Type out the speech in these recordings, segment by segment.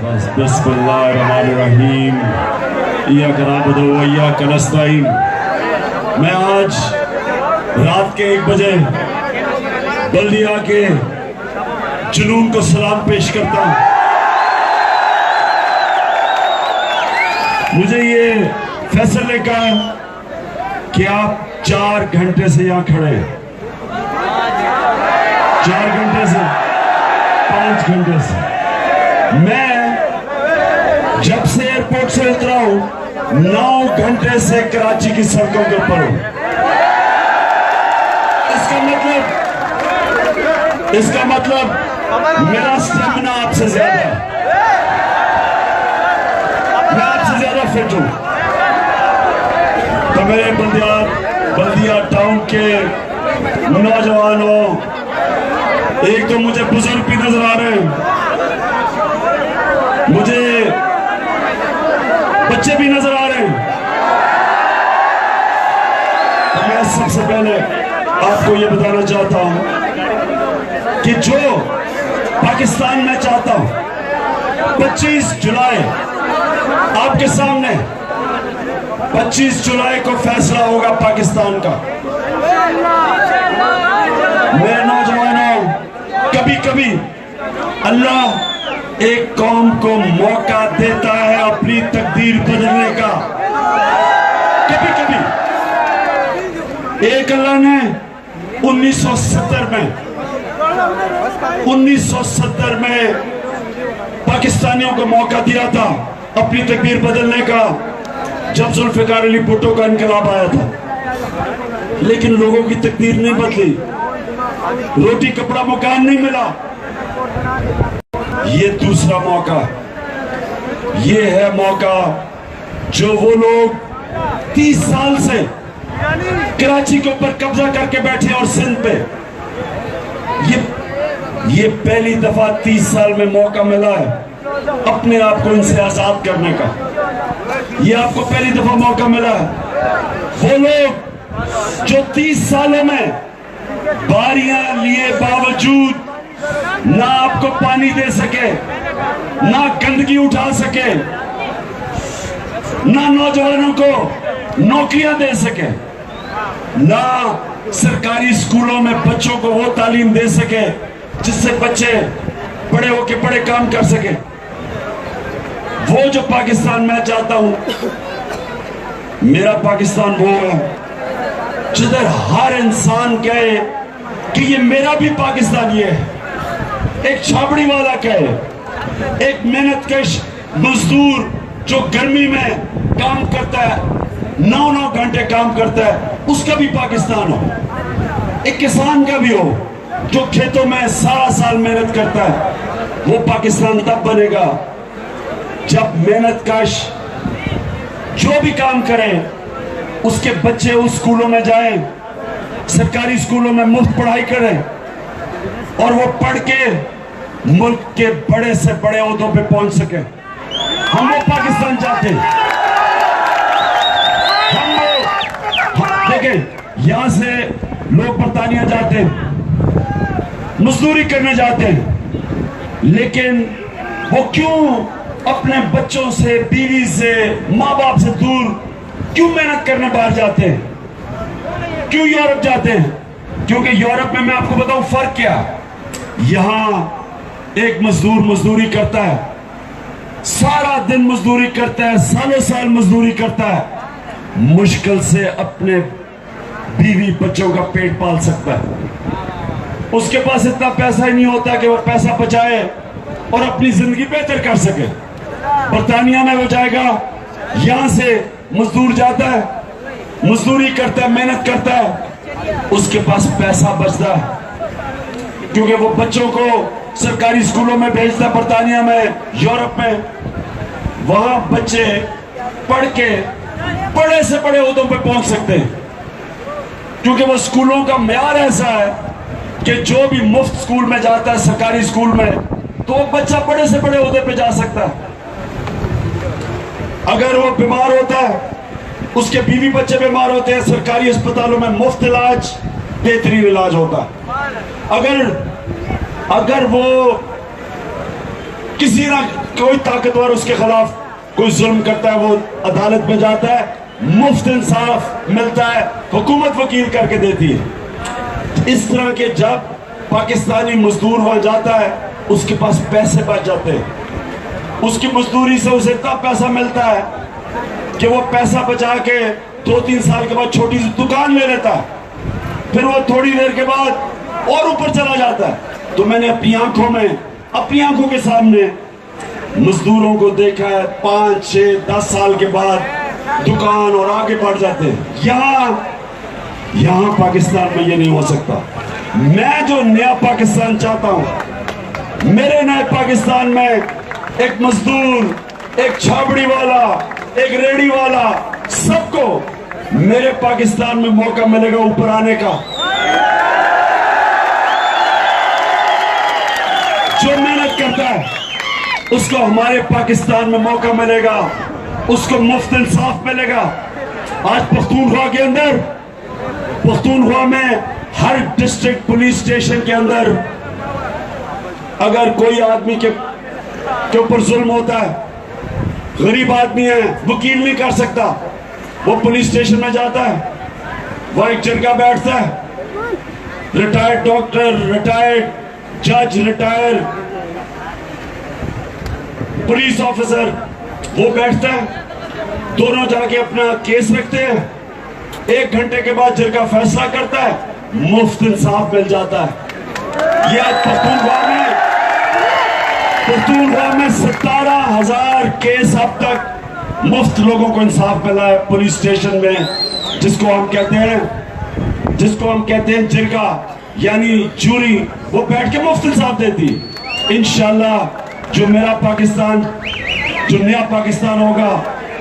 बस बिस्मिल्लाहिर्रहमानिर्रहीम इय्याका नअबुदु व इय्याका नस्तईन। मैं आज रात के 1 बजे बल्दिया के जुनून को सलाम पेश करता हूँ। मुझे ये फैसले का कि आप 4 घंटे से यहाँ खड़े हैं, 4 घंटे से 5 घंटे से। मैं जब से एयरपोर्ट से उतरा हूं 9 घंटे से कराची की सड़कों के ऊपर हूं। इसका मतलब मेरा स्टेमिना आपसे ज्यादा है, मैं आपसे ज्यादा फिट हूं। तो मेरे बल्दिया टाउन के नौजवानों, एक तो मुझे बुजुर्ग भी नजर आ रहे हैं, मुझे बच्चे भी नजर आ रहे हैं। तो मैं सबसे पहले आपको ये बताना चाहता हूं कि जो पाकिस्तान में चाहता हूं 25 जुलाई आपके सामने, 25 जुलाई को फैसला होगा पाकिस्तान का। मेरे नौजवानों, कभी कभी अल्लाह एक कौम को मौका देता है अपनी तकदीर बदलने का। कभी कभी एक अल्लाह ने 1970 में पाकिस्तानियों को मौका दिया था अपनी तकदीर बदलने का, जब जुल्फिकार अली भुट्टो का इनकलाब आया था। लेकिन लोगों की तकदीर नहीं बदली, रोटी कपड़ा मकान नहीं मिला। ये दूसरा मौका, ये है मौका जो वो लोग 30 साल से कराची के ऊपर कब्जा करके बैठे और सिंध पे, ये पहली दफा 30 साल में मौका मिला है अपने आप को इनसे आजाद करने का। ये आपको पहली दफा मौका मिला है। वो लोग जो 30 सालों में बारियां लिए बावजूद ना आपको पानी दे सके, ना गंदगी उठा सके, ना नौजवानों को नौकरियां दे सके, ना सरकारी स्कूलों में बच्चों को वो तालीम दे सके जिससे बच्चे बड़े होके बड़े काम कर सके। वो जो पाकिस्तान मैं चाहता हूं, मेरा पाकिस्तान वो है जिधर हर इंसान कहे कि ये मेरा भी पाकिस्तान ये है। एक छाबड़ी वाला कहे, एक मेहनतकश मजदूर जो गर्मी में काम करता है, 9-9 घंटे काम करता है, उसका भी पाकिस्तान हो। एक किसान का भी हो जो खेतों में सारा साल मेहनत करता है। वो पाकिस्तान तब बनेगा जब मेहनतकश जो भी काम करें उसके बच्चे उस स्कूलों में जाएं, सरकारी स्कूलों में मुफ्त पढ़ाई करें और वो पढ़ के मुल्क के बड़े से बड़े ओहदों पे पहुंच सके। हम लोग पाकिस्तान चाहते हैं। हम लोग देखें, यहां से लोग बरतानिया जाते हैं, मजदूरी करने जाते हैं, लेकिन वो क्यों अपने बच्चों से, बीवी से, माँ बाप से दूर क्यों मेहनत करने बाहर जाते हैं? क्यों यूरोप जाते हैं? क्योंकि यूरोप में मैं आपको बताऊं फर्क क्या, यहां एक मजदूर मजदूरी करता है, सारा दिन मजदूरी करता है, सालों साल मजदूरी करता है, मुश्किल से अपने बीवी बच्चों का पेट पाल सकता है। उसके पास इतना पैसा ही नहीं होता कि वो पैसा बचाए और अपनी जिंदगी बेहतर कर सके। बरतानिया में वो जाएगा, यहां से मजदूर जाता है, मजदूरी करता है, मेहनत करता है, उसके पास पैसा बचता है क्योंकि वो बच्चों को सरकारी स्कूलों में भेजता है। बरतानिया में, यूरोप में, वहां बच्चे पढ़ के बड़े से बड़े ओहदों पे पहुंच सकते हैं क्योंकि वो स्कूलों का म्यार ऐसा है कि जो भी मुफ्त स्कूल में जाता है, सरकारी स्कूल में, तो वो बच्चा बड़े से बड़े ओहदे पे जा सकता है। अगर वो बीमार होता है, उसके बीवी बच्चे बीमार होते हैं, सरकारी अस्पतालों में मुफ्त इलाज, बेहतरीन इलाज होता है। अगर वो किसी ना कोई ताकतवर उसके खिलाफ कोई जुल्म करता है, वो अदालत में जाता है, मुफ्त इंसाफ मिलता है, हुकूमत वकील करके देती है। इस तरह के जब पाकिस्तानी मजदूर वहां जाता है, उसके पास पैसे बच जाते हैं, उसकी मजदूरी से उसे इतना पैसा मिलता है कि वो पैसा बचा के 2-3 साल के बाद छोटी सी दुकान ले लेता है, फिर वो थोड़ी देर के बाद और ऊपर चला जाता है। तो मैंने अपनी आंखों के सामने मजदूरों को देखा है 5, 6, 10 साल के बाद दुकान और आगे बढ़ जाते हैं। यहां पाकिस्तान में ये नहीं हो सकता। मैं जो नया पाकिस्तान चाहता हूं, मेरे नए पाकिस्तान में एक मजदूर, एक छाबड़ी वाला, एक रेडी वाला, सबको मेरे पाकिस्तान में मौका मिलेगा ऊपर आने का। जो मेहनत करता है उसको हमारे पाकिस्तान में मौका मिलेगा, उसको मुफ्त इंसाफ मिलेगा। आज पख्तूनख्वा में हर डिस्ट्रिक्ट पुलिस स्टेशन के अंदर अगर कोई आदमी के ऊपर जुल्म होता है, गरीब आदमी है, वकील नहीं कर सकता, वो पुलिस स्टेशन में जाता है, वहां एक जरगा बैठता है, रिटायर्ड डॉक्टर, रिटायर्ड जज, रिटायर्ड पुलिस ऑफिसर, वो बैठता है, दोनों जाके अपना केस रखते हैं। 1 घंटे के बाद जरगा फैसला करता है, मुफ्त इंसाफ मिल जाता है। ये आज पख्तूनख्वा में 17,000 केस अब तक मुफ्त लोगों को इंसाफ मिला है पुलिस स्टेशन में, जिसको हम कहते हैं जिरगा, यानी जूरी, वो बैठ के मुफ्त इंसाफ देती। इंशाल्लाह जो नया पाकिस्तान होगा,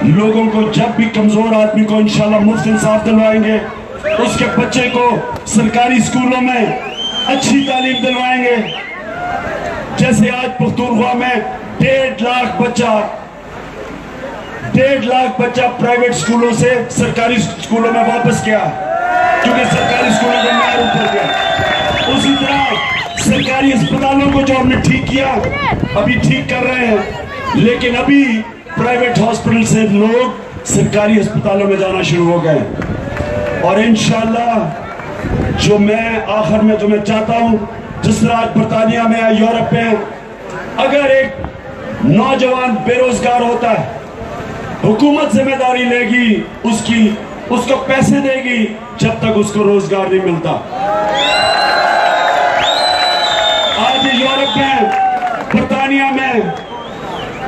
लोगों को जब भी कमजोर आदमी को इंशाल्लाह मुफ्त इंसाफ दिलवाएंगे, उसके बच्चे को सरकारी स्कूलों में अच्छी तालीम दिलवाएंगे। जैसे आज पख्तूनख्वा में 1.5 लाख बच्चा प्राइवेट स्कूलों से सरकारी स्कूलों में वापस गया, क्योंकि सरकारी स्कूलों का मैार ऊपर गया। उसी तरह सरकारी अस्पतालों को जो हमने ठीक किया, अभी ठीक कर रहे हैं, लेकिन अभी प्राइवेट हॉस्पिटल से लोग सरकारी अस्पतालों में जाना शुरू हो गए। और इंशाल्लाह जो मैं चाहता हूं, जिस तरह आज बर्तानिया में है, यूरोप में, अगर एक नौजवान बेरोजगार होता है, हुकूमत जिम्मेदारी लेगी, उसको पैसे देगी जब तक उसको रोजगार नहीं मिलता। आज यूरोप में, बर्तानिया में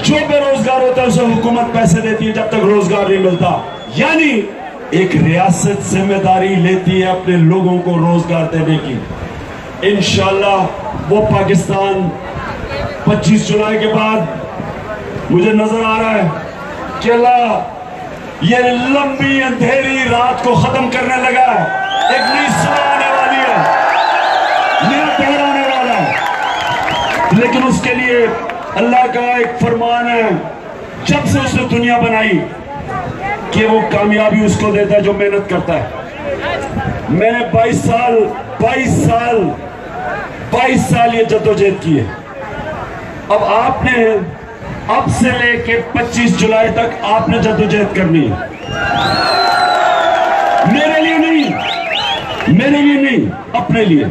जो बेरोजगार होता है उसे हुकूमत पैसे देती है जब तक रोजगार नहीं मिलता। यानी एक रियासत जिम्मेदारी लेती है अपने लोगों को रोजगार देने की। इंशाल्लाह वो पाकिस्तान 25 जुलाई के बाद मुझे नजर आ रहा है कि अल्लाह ये लंबी अंधेरी रात को खत्म करने लगा है। एक नई सुबह आने वाली है, नया दौर आने वाला है। लेकिन उसके लिए अल्लाह का एक फरमान है, जब से उसने दुनिया बनाई, कि वो कामयाबी उसको देता है जो मेहनत करता है। मैंने 22 साल ये जद्दोजहद की है। अब आपने अब से लेके 25 जुलाई तक आपने जद्दोजहद करनी है। मेरे लिए नहीं, अपने लिए,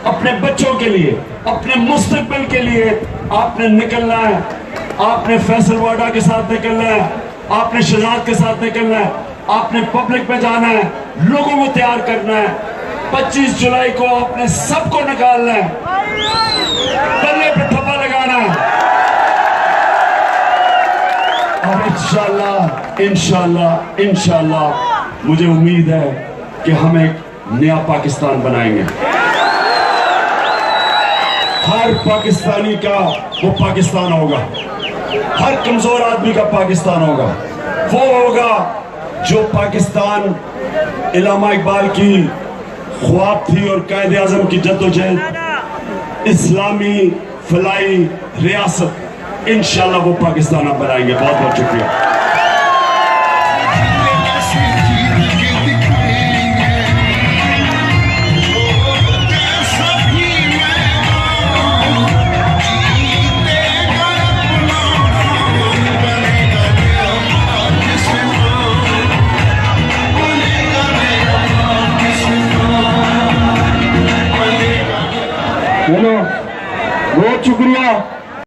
अपने बच्चों के लिए, अपने मुस्तकबिल के लिए आपने निकलना है। आपने फैसल वाडा के साथ निकलना है, आपने शहजाद के साथ निकलना है, आपने पब्लिक में जाना है, लोगों को तैयार करना है। 25 जुलाई को आपने सबको निकालना है, बल्ले पे ठप्पा लगाना है। और इंशाल्लाह मुझे उम्मीद है कि हम एक नया पाकिस्तान बनाएंगे। हर पाकिस्तानी का वो पाकिस्तान होगा, हर कमजोर आदमी का पाकिस्तान होगा। वो होगा जो पाकिस्तान इलामा इकबाल की ख्वाब थी और कायदे आजम की जद्दोजहद, इस्लामी फलाई रियासत। इंशाल्लाह वो पाकिस्तान आप बनाएंगे। बहुत बहुत शुक्रिया। हेलो, बहुत शुक्रिया।